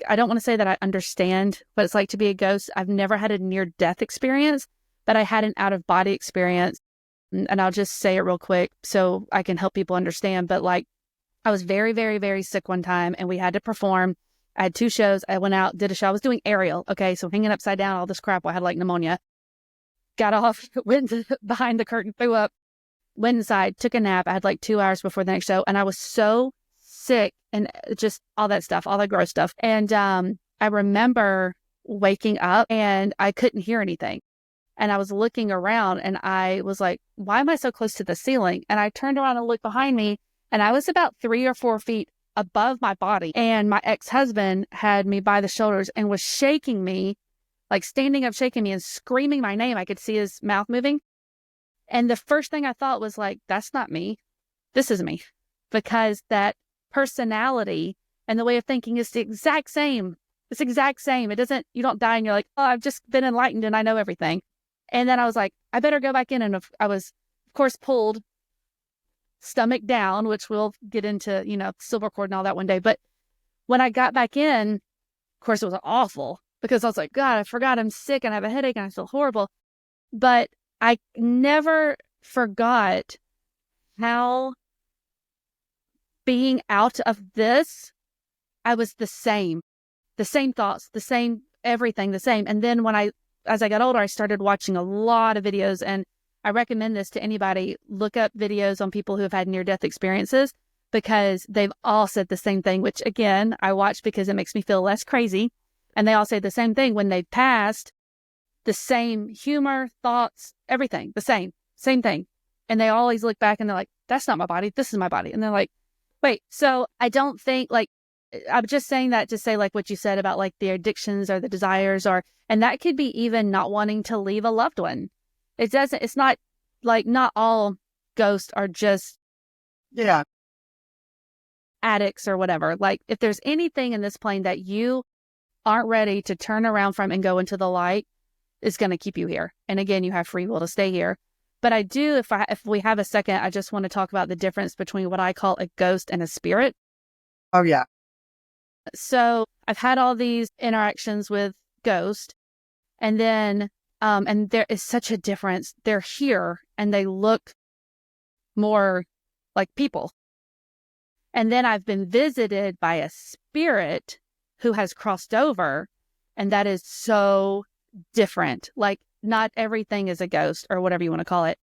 I don't want to say that I understand what it's like to be a ghost. I've never had a near-death experience, but I had an out-of-body experience. And I'll just say it real quick so I can help people understand. But like, I was very, very, very sick one time and we had to perform. I had 2 shows. I went out, did a show. I was doing aerial. Okay. So hanging upside down, all this crap. I had like pneumonia. Got off, went behind the curtain, threw up, went inside, took a nap. I had like 2 hours before the next show. And I was so sick and just all that stuff, all that gross stuff. And I remember waking up and I couldn't hear anything. And I was looking around and I was like, why am I so close to the ceiling? And I turned around and looked behind me and I was about 3 or 4 feet above my body. And my ex-husband had me by the shoulders and was shaking me, like standing up, shaking me and screaming my name. I could see his mouth moving. And the first thing I thought was like, that's not me. This is me. Because that personality and the way of thinking is the exact same. It's exact same. It doesn't, you don't die and you're like, oh, I've just been enlightened and I know everything. And then I was like, I better go back in. And I was, of course, pulled stomach down, which we'll get into, silver cord and all that one day. But when I got back in, of course, it was awful because I was like, God, I forgot I'm sick and I have a headache and I feel horrible. But I never forgot how being out of this, I was the same thoughts, the same everything, the same. And then as I got older, I started watching a lot of videos, and I recommend this to anybody. Look up videos on people who have had near-death experiences because they've all said the same thing, which again, I watch because it makes me feel less crazy. And they all say the same thing when they've passed, the same humor, thoughts, everything, the same thing. And they always look back and they're like, that's not my body. This is my body. And they're like, wait, so I don't think I'm just saying that to say like what you said about like the addictions or the desires and that could be even not wanting to leave a loved one. It's not like not all ghosts are just Yeah. addicts or whatever. Like if there's anything in this plane that you aren't ready to turn around from and go into the light, it's going to keep you here. And again, you have free will to stay here. But I do, if we have a second, I just want to talk about the difference between what I call a ghost and a spirit. Oh, yeah. So I've had all these interactions with ghosts, and then, and there is such a difference. They're here and they look more like people. And then I've been visited by a spirit who has crossed over, and that is so different. Like not everything is a ghost or whatever you want to call it.